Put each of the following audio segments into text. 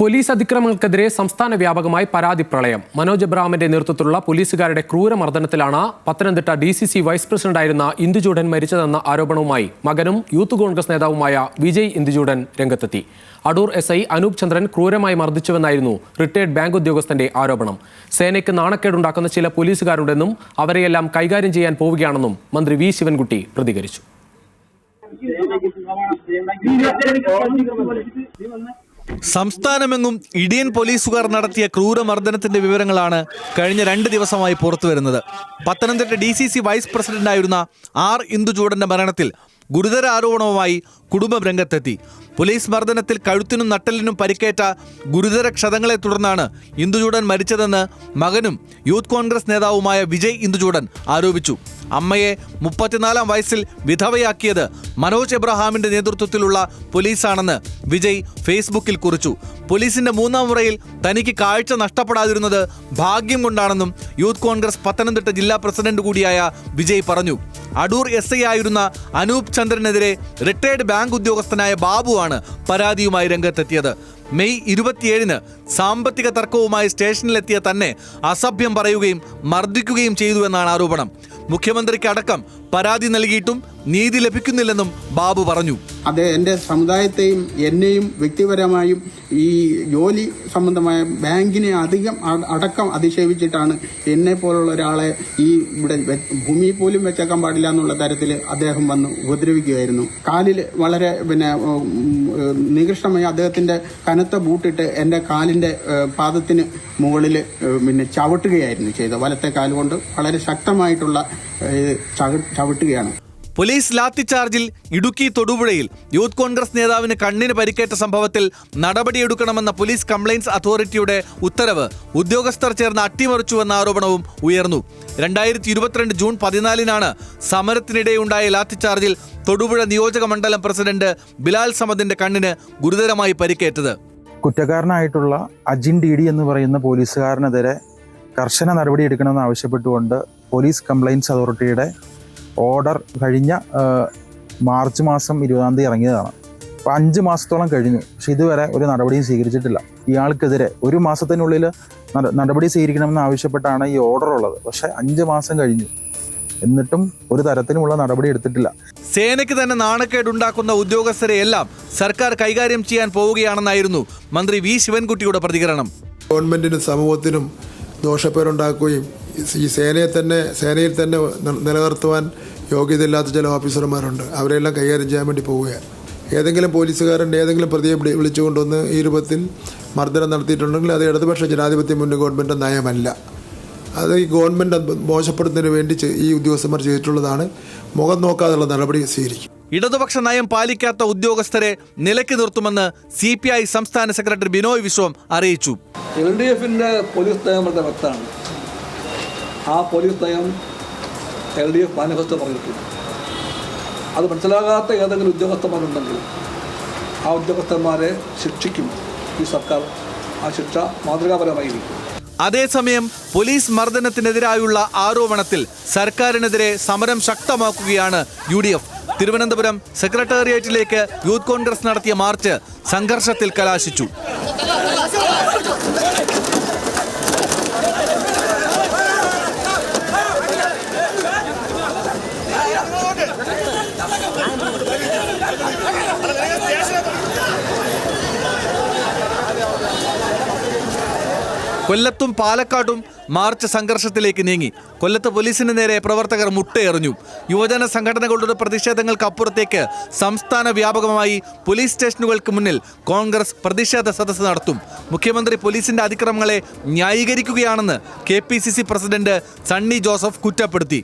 Police അതിക്രമങ്ങൾക്കെതിരെ സംസ്ഥാന വ്യാപകമായി പരാതി പ്രളയം. മനോജ് എബ്രഹാമിന്റെ നേതൃത്വത്തിലുള്ള പോലീസുകാരുടെ ക്രൂരമർദ്ദനത്തിലാണ് പത്തനംതിട്ട DCC വൈസ് പ്രസിഡന്റായിരുന്ന ഇന്ദുചൂഡൻ മരിച്ചതെന്ന ആരോപണവുമായി മകനും യൂത്ത് കോൺഗ്രസ് നേതാവുമായ വിജയ് ഇന്ദുചൂഡൻ രംഗത്തെത്തി. അടൂർ SI അനൂപ് ചന്ദ്രൻ ക്രൂരമായി മർദ്ദിച്ചുവെന്നായിരുന്നു റിട്ടയർഡ് ബാങ്ക് ഉദ്യോഗസ്ഥന്റെ ആരോപണം. സേനയ്ക്ക് നാണക്കേടുണ്ടാക്കുന്ന ചില പോലീസുകാരുണ്ടെന്നും അവരെയെല്ലാം കൈകാര്യം ചെയ്യാൻ പോവുകയാണെന്നും മന്ത്രി V ശിവൻകുട്ടി പ്രതികരിച്ചു. സംസ്ഥാനമെങ്ങും ഇടിയൻ പോലീസുകാർ നടത്തിയ ക്രൂരമർദ്ദനത്തിന്റെ വിവരങ്ങളാണ് കഴിഞ്ഞ 2 ദിവസമായി പുറത്തുവരുന്നത്. പത്തനംതിട്ട DCC വൈസ് പ്രസിഡന്റായിരുന്ന R ഇന്ദുചൂഡന്റെ മരണത്തിൽ ഗുരുതര ആരോപണവുമായി കുടുംബം രംഗത്തെത്തി. പോലീസ് മർദ്ദനത്തിൽ കഴുത്തിനും നട്ടലിനും പരിക്കേറ്റ ഗുരുതര ക്ഷതങ്ങളെ തുടർന്നാണ് ഇന്ദുചൂഡൻ മരിച്ചതെന്ന് മകനും യൂത്ത് കോൺഗ്രസ് നേതാവുമായ വിജയ് ഇന്ദുചൂഡൻ ആരോപിച്ചു. അമ്മയെ 34-ാം വയസ്സിൽ വിധവയാക്കിയത് മനോജ് എബ്രഹാമിന്റെ നേതൃത്വത്തിലുള്ള പോലീസാണെന്ന് വിജയ് ഫേസ്ബുക്കിൽ കുറിച്ചു. പോലീസിന്റെ 3-ാം മുറയിൽ തനിക്ക് കാഴ്ച നഷ്ടപ്പെടാതിരുന്നത് ഭാഗ്യം കൊണ്ടാണെന്നും യൂത്ത് കോൺഗ്രസ് പത്തനംതിട്ട ജില്ലാ പ്രസിഡന്റ് കൂടിയായ വിജയ് പറഞ്ഞു. അടൂർ SI ആയിരുന്ന അനൂപ് ചന്ദ്രനെതിരെ റിട്ടയർഡ് ബാങ്ക് ഉദ്യോഗസ്ഥനായ ബാബുവാണ് പരാതിയുമായി രംഗത്തെത്തിയത്. മെയ് 27-ന് സാമ്പത്തിക തർക്കവുമായി സ്റ്റേഷനിലെത്തിയ തന്നെ അസഭ്യം പറയുകയും മർദ്ദിക്കുകയും ചെയ്തുവെന്നാണ് ആരോപണം. മുഖ്യമന്ത്രിക്ക് അടക്കം പരാതി നൽകിയിട്ടും നീതി ലഭിക്കുന്നില്ലെന്നും ബാബു പറഞ്ഞു. അത് എൻ്റെ സമുദായത്തെയും എന്നെയും വ്യക്തിപരമായും ഈ ജോലി സംബന്ധമായ ബാങ്കിനെ അടക്കം അധിക്ഷേപിച്ചിട്ടാണ് എന്നെ പോലുള്ള ഒരാളെ ഈ ഇവിടെ ഭൂമി പോലും വെച്ചേക്കാൻ പാടില്ല എന്നുള്ള തരത്തിൽ അദ്ദേഹം വന്ന് ഉപദ്രവിക്കുകയായിരുന്നു. കാലിൽ വളരെ നികൃഷ്ടമായി അദ്ദേഹത്തിന്റെ കനത്ത ബൂട്ടിട്ട് എൻ്റെ കാലിന്റെ പാദത്തിന് മുകളിൽ ചവിട്ടുകയായിരുന്നു ചെയ്തത്. വലത്തെ കാലുകൊണ്ട് വളരെ ശക്തമായിട്ടുള്ള ചവിട്ടുകയാണ്. പോലീസ് ലാത്തിച്ചാർജിൽ ഇടുക്കി തൊടുപുഴയിൽ യൂത്ത് കോൺഗ്രസ് നേതാവിന് കണ്ണിന് പരിക്കേറ്റ സംഭവത്തിൽ നടപടിയെടുക്കണമെന്ന പോലീസ് കംപ്ലയിന്റ്സ് അതോറിറ്റിയുടെ ഉത്തരവ് ഉദ്യോഗസ്ഥർ ചേർന്ന് അട്ടിമറിച്ചുവെന്ന ആരോപണവും ഉയർന്നു. 2022 ജൂൺ 14-നാണ് സമരത്തിനിടെയുണ്ടായ ലാത്തിച്ചാർജിൽ തൊടുപുഴ നിയോജക മണ്ഡലം പ്രസിഡന്റ് ബിലാൽ സമദിന്റെ കണ്ണിന് ഗുരുതരമായി പരിക്കേറ്റത്. കുറ്റക്കാരനായിട്ടുള്ള അജിൻ DD എന്ന് പറയുന്ന പോലീസുകാരനെതിരെ കർശന നടപടിയെടുക്കണമെന്ന് ആവശ്യപ്പെട്ടുകൊണ്ട് പോലീസ് കംപ്ലയിന്റ്സ് അതോറിറ്റിയുടെ ഓർഡർ കഴിഞ്ഞ മാർച്ച് മാസം 20-ാം തീയതി ഇറങ്ങിയതാണ്. അപ്പോൾ 5 മാസത്തോളം കഴിഞ്ഞു. പക്ഷെ ഇതുവരെ ഒരു നടപടിയും സ്വീകരിച്ചിട്ടില്ല. ഇയാൾക്കെതിരെ 1 മാസത്തിനുള്ളിൽ നടപടി സ്വീകരിക്കണമെന്ന് ആവശ്യപ്പെട്ടാണ് ഈ ഓർഡർ ഉള്ളത്. പക്ഷെ 5 മാസം കഴിഞ്ഞു, എന്നിട്ടും ഒരു തരത്തിലുമുള്ള നടപടി എടുത്തിട്ടില്ല. സേനയ്ക്ക് തന്നെ നാണക്കേടുണ്ടാക്കുന്ന ഉദ്യോഗസ്ഥരെ എല്ലാം സർക്കാർ കൈകാര്യം ചെയ്യാൻ പോവുകയാണെന്നായിരുന്നു മന്ത്രി V ശിവൻകുട്ടിയുടെ പ്രതികരണം. ഗവൺമെന്റിനും സമൂഹത്തിനും ദോഷപ്പേരുണ്ടാക്കുകയും ഈ സേനയിൽ തന്നെ നിലനിർത്തുവാൻ യോഗ്യതയില്ലാത്ത ചില ഓഫീസർമാരുണ്ട്. അവരെല്ലാം കൈകാര്യം ചെയ്യാൻ വേണ്ടി പോവുകയാണ്. ഏതെങ്കിലും പോലീസുകാരൻ്റെ ഏതെങ്കിലും പ്രതിയെ വിളിച്ചുകൊണ്ടൊന്ന് ഈ രൂപത്തിൽ മർദ്ദനം നടത്തിയിട്ടുണ്ടെങ്കിൽ അത് ഇടതുപക്ഷ ജനാധിപത്യ മുന്നണി ഗവൺമെൻറ് നയമല്ല. അത് ഈ ഗവൺമെൻറ് മോശപ്പെടുത്തുന്നതിന് വേണ്ടി ഈ ഉദ്യോഗസ്ഥന്മാർ ചെയ്തിട്ടുള്ളതാണ്. മുഖം നോക്കാതെയുള്ള നടപടി സ്വീകരിക്കും. ഇടതുപക്ഷ നയം പാലിക്കാത്ത ഉദ്യോഗസ്ഥരെ നിലയ്ക്ക് നിർത്തുമെന്ന് CPI സംസ്ഥാന സെക്രട്ടറി ബിനോയ് വിശ്വം അറിയിച്ചു. LDFന്റെ പോലീസ് നയം വളരെ വ്യക്തമാണ്. ആ പോലീസ് നയം LDF മാനിഫെസ്റ്റോ പറഞ്ഞിട്ടുണ്ട്. അത് മനസ്സിലാകാത്ത ഏതെങ്കിലും ഉദ്യോഗസ്ഥന്മാരുണ്ടെങ്കിൽ ആ ഉദ്യോഗസ്ഥന്മാരെ ശിക്ഷിക്കും ഈ സർക്കാർ. ആ ശിക്ഷ മാതൃകാപരമായിരിക്കും. അതേസമയം പോലീസ് മർദ്ദനത്തിനെതിരായുള്ള ആരോപണത്തിൽ സർക്കാരിനെതിരെ സമരം ശക്തമാക്കുകയാണ് UDF. തിരുവനന്തപുരം സെക്രട്ടേറിയറ്റിലേക്ക് യൂത്ത് കോൺഗ്രസ് നടത്തിയ മാർച്ച് സംഘർഷത്തിൽ കലാശിച്ചു. കൊല്ലത്തും പാലക്കാടും മാർച്ച് സംഘർഷത്തിലേക്ക് നീങ്ങി. കൊല്ലത്ത് പോലീസിന് നേരെ പ്രവർത്തകർ മുട്ടയെറിഞ്ഞു. യുവജന സംഘടനകളുടെ പ്രതിഷേധങ്ങൾക്കപ്പുറത്തേക്ക് സംസ്ഥാന വ്യാപകമായി പോലീസ് സ്റ്റേഷനുകൾക്ക് മുന്നിൽ കോൺഗ്രസ് പ്രതിഷേധ സദസ്സ് നടത്തും. മുഖ്യമന്ത്രി പോലീസിന്റെ അതിക്രമങ്ങളെ ന്യായീകരിക്കുകയാണെന്ന് KPCC പ്രസിഡന്റ് സണ്ണി ജോസഫ് കുറ്റപ്പെടുത്തി.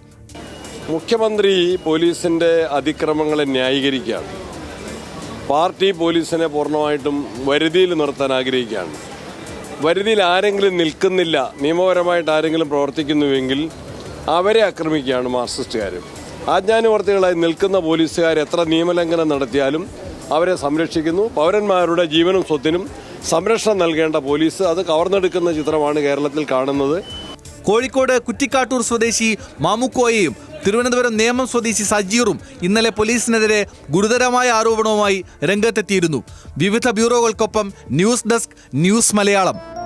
മുഖ്യമന്ത്രി പോലീസിന്റെ അതിക്രമങ്ങളെ ന്യായീകരിക്കുകയാണ്. പാർട്ടി പോലീസിനെ പൂർണ്ണമായിട്ടും വരുതിയിൽ നിർത്താൻ ആഗ്രഹിക്കുകയാണ്. വരുതിയിൽ ആരെങ്കിലും നിൽക്കുന്നില്ല, നിയമപരമായിട്ട് ആരെങ്കിലും പ്രവർത്തിക്കുന്നുവെങ്കിൽ അവരെ ആക്രമിക്കുകയാണ് മാർക്സിസ്റ്റുകാർ. ആജ്ഞാനുവർത്തികളായി നിൽക്കുന്ന പോലീസുകാർ എത്ര നിയമലംഘനം നടത്തിയാലും അവരെ സംരക്ഷിക്കുന്നു. പൗരന്മാരുടെ ജീവനും സ്വത്തിനും സംരക്ഷണം നൽകേണ്ട പോലീസ് അത് കവർന്നെടുക്കുന്ന ചിത്രമാണ് കേരളത്തിൽ കാണുന്നത്. കോഴിക്കോട് കുറ്റിക്കാട്ടൂർ സ്വദേശി മാമുക്കോയെയും തിരുവനന്തപുരം നേമം സ്വദേശി സജീറും ഇന്നലെ പോലീസിനെതിരെ ഗുരുതരമായ ആരോപണവുമായി രംഗത്തെത്തിയിരുന്നു. വിവിധ ബ്യൂറോകൾക്കൊപ്പം ന്യൂസ് ഡെസ്ക്, ന്യൂസ് മലയാളം.